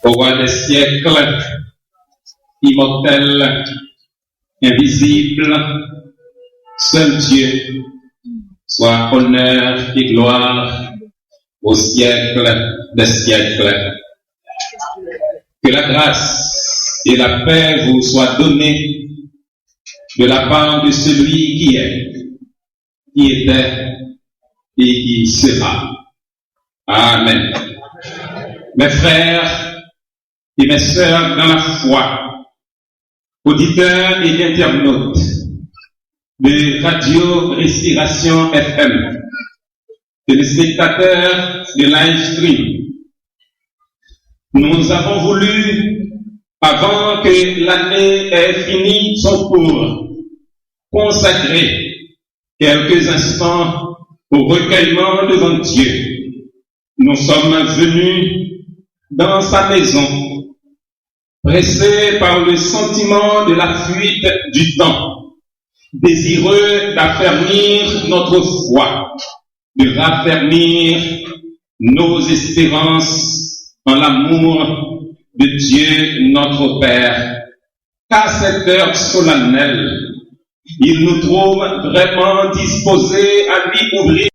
Au roi des siècles, immortel, invisible, seul Dieu, soit honneur et gloire au siècle des siècles. Que la grâce et la paix vous soient données de la part de celui qui est, qui était et qui sera. Amen. Mes frères et mes sœurs dans la foi, auditeurs et internautes de Radio Respiration FM, téléspectateurs de live stream, nous avons voulu, avant que l'année ait fini son cours, consacrer quelques instants au recueillement devant Dieu. Nous sommes venus dans sa maison, pressés par le sentiment de la fuite du temps, désireux d'affermir notre foi, de raffermir nos espérances en l'amour de Dieu notre Père. Qu'à cette heure solennelle, il nous trouve vraiment disposés à lui ouvrir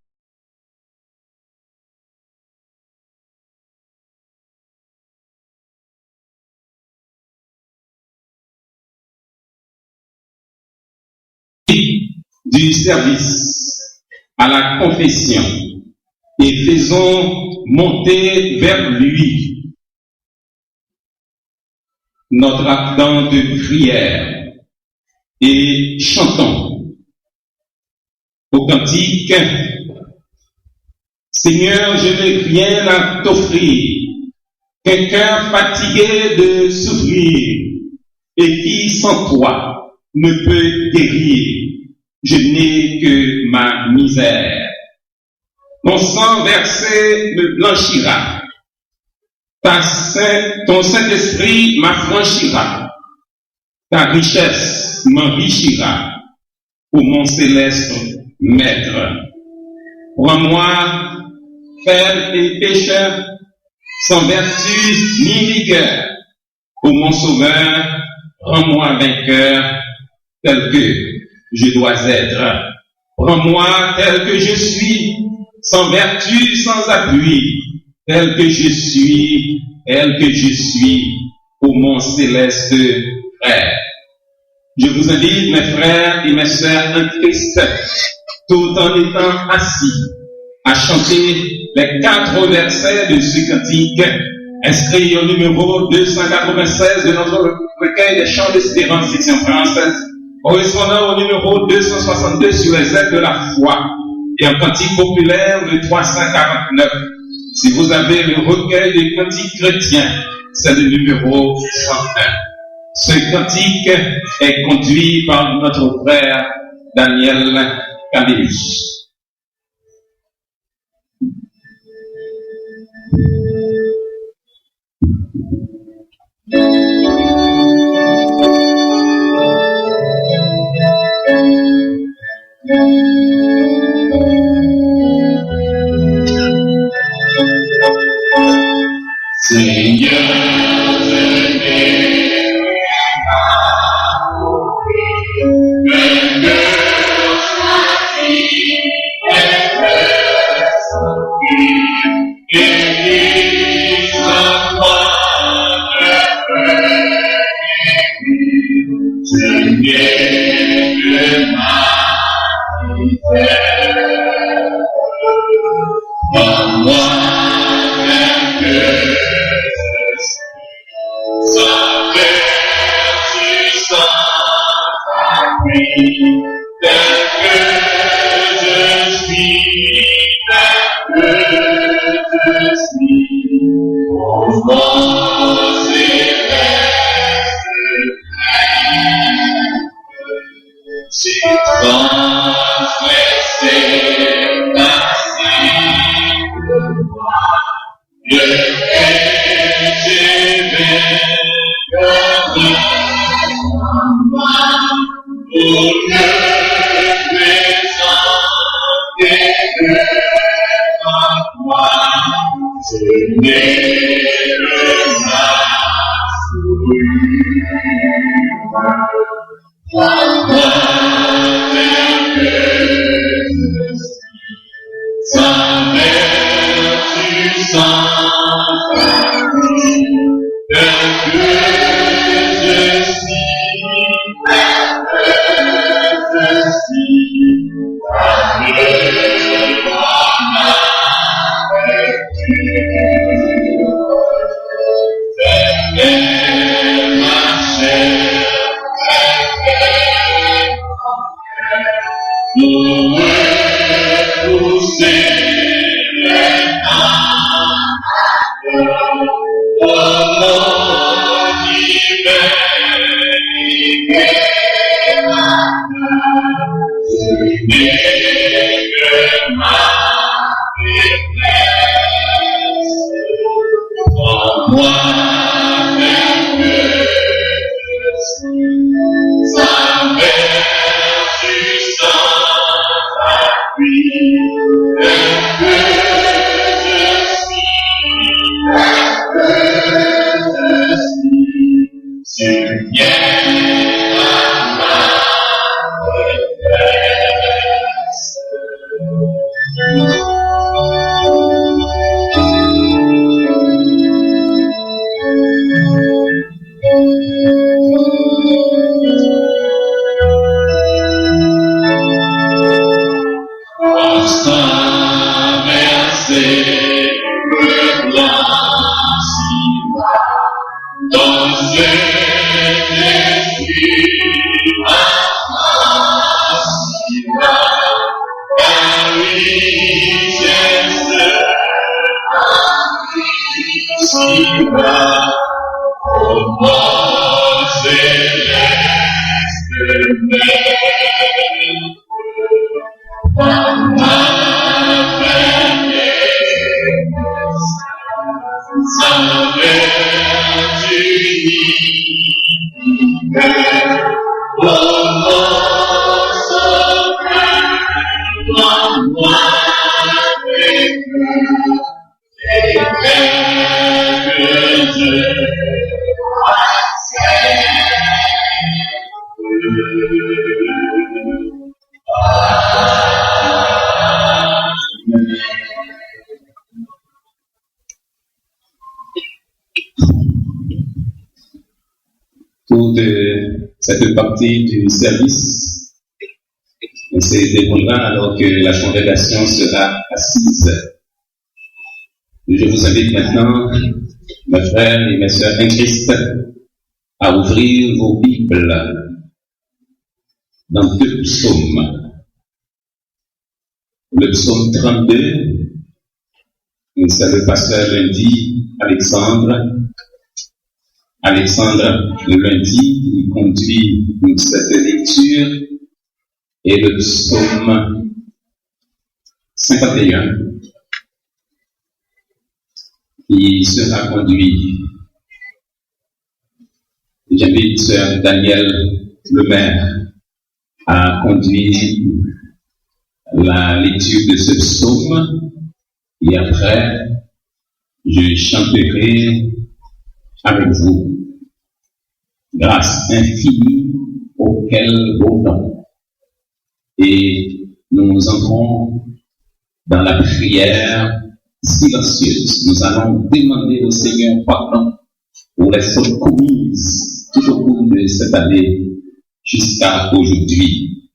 du service à la confession et faisons monter vers lui notre ardente prière et chantons au cantique: Seigneur, je n'ai rien à t'offrir qu'un cœur fatigué de souffrir et qui sans toi ne peut guérir. Je n'ai que ma misère. Ton sang versé me blanchira. Ton Saint-Esprit m'affranchira. Ta richesse m'enrichira. Ô mon céleste Maître, prends-moi, faible et pécheur, sans vertu ni vigueur. Ô mon Sauveur, rends-moi vainqueur, tel que je dois être. Prends-moi tel que je suis, sans vertu, sans appui, tel que je suis, ô mon céleste frère. Je vous invite, mes frères et mes sœurs en Christ, tout en étant assis, à chanter les 4 versets de ce cantique, inscrit au numéro 296 de notre recueil des chants d'espérance section française, correspondant au numéro 262 sur les ailes de la foi, et un cantique populaire de 349. Si vous avez le recueil des cantiques chrétiens, c'est le numéro 101. Ce cantique est conduit par notre frère Daniel Kadéus. Toute cette partie du service se déroulera alors que la congrégation sera assise. Je vous invite maintenant, mes frères et mes sœurs en Christ, à ouvrir vos Bibles dans 2 psaumes. Le psaume 32, c'est le pasteur lundi Alexandre le lundi qui conduit cette lecture, et le psaume 51 qui sera conduit J'invite Sœur Daniel Lemaire à conduire la lecture de ce psaume et après, je chanterai avec vous. Grâce infinie auquel vos dons. Et nous entrons dans la prière silencieuse. Nous allons demander au Seigneur pardon pour les fautes commises tout au cours de cette année jusqu'à aujourd'hui.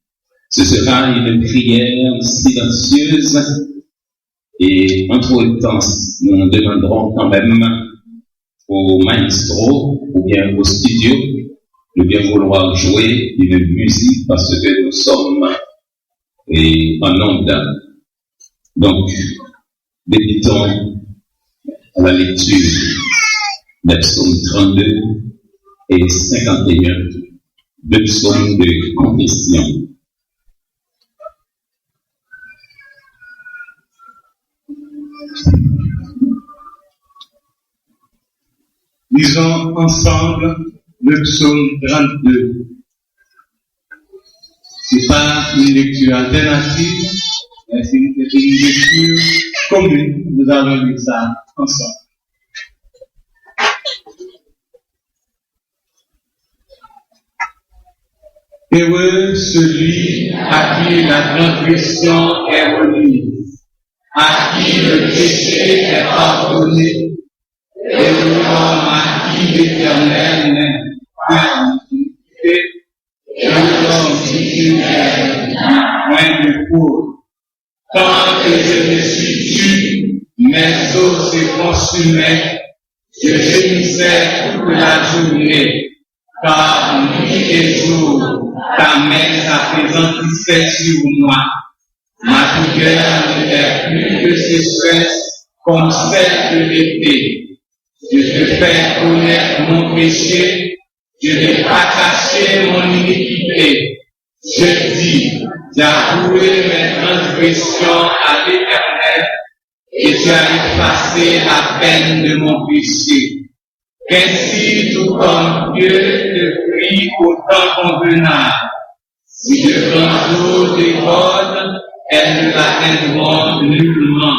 Ce sera une prière silencieuse et entre-temps, nous demanderons quand même au maestro ou bien au studio de bien vouloir jouer une musique parce que nous sommes en onde. Donc, débutons la lecture des psaumes 32 et 51, deux psaumes de confession. Lisons ensemble le psaume 32. C'est pas une lecture alternative, mais c'est une lecture commune. Nous allons lire ça ensemble. Heureux celui à qui la transgression est remise, à qui le péché est pardonné, et l'homme à qui l'Éternel n'est point iniquité, et l'homme qui n'est point de faute. Tant que je me suis tu, mes os se consumaient, je gémissais toute la journée, car nuit et jour, ta main s'appesantissait sur moi. Ma douleur n'était plus que sécheresse comme celle de l'été. Je te fais connaître mon péché, je n'ai pas caché mon iniquité. Je dis, j'ai avoué mes transgressions à l'Éternel, et tu as effacé la peine de mon péché. Qu'ainsi, tout comme Dieu te prie au temps convenable. Si de grands jours débordent, elles ne l'atteindront nullement.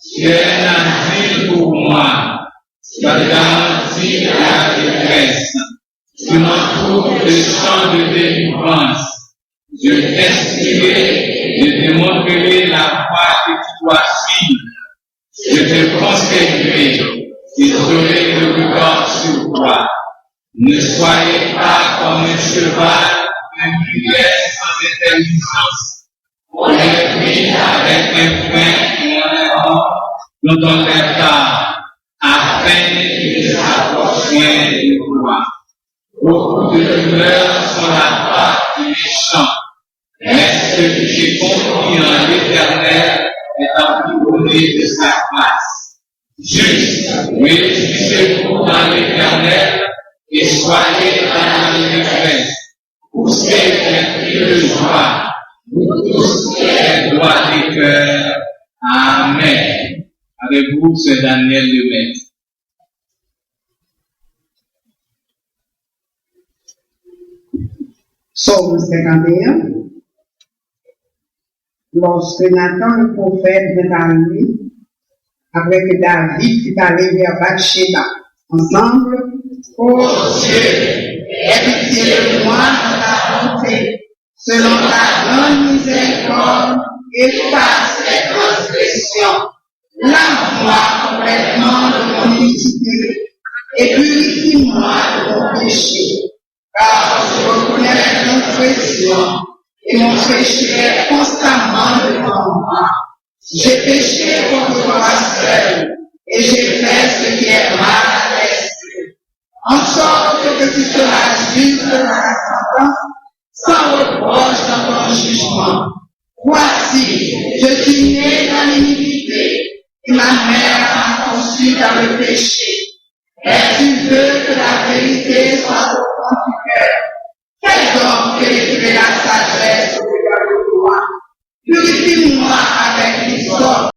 Tu es un asile pour moi. Tu as garanti la détresse. Tu m'entoures de chants de délivrance. Je t'inspirerai, je te montrerai la voie que tu dois suivre. Je te conseillerai, et j'aurai le regard sur toi. Ne soyez pas comme un cheval, un mulet sans intelligence. On est pris avec un frein et un homme dont on prépare, afin qu'il s'approche moins de toi. Beaucoup de rumeurs sont la part du méchant, mais celui qui est confie en l'Éternel est emprisonné de sa face. Juste, réjouissez-vous dans l'Éternel et soyez dans la détresse. Poussez des cris de joie, vous tous les doigts des cœurs. Amen. Avec vous, c'est Daniel Lemaire. Psaume 51. Lorsque Nathan le prophète vint à lui, après que David fut allé vers Bathsheba, ensemble, ô Dieu, aie pitié de moi dans ta bonté, selon ta grande miséricorde, efface les transgressions. Lave-moi complètement de mon iniquité et purifie-moi de mon péché, car je reconnais les transgressions et mon péché est constamment devant moi. J'ai péché contre toi seul et j'ai fait ce qui est mal à l'esprit, en sorte que tu seras juste dans ta sentence, sans reproche dans ton jugement. Voici, je suis né dans l'iniquité, et ma mère m'a conçu dans le péché. Et tu veux que la vérité soit au fond du cœur. Fais donc pénétrer la sagesse au regard de toi. Purifie-moi avec l'histoire.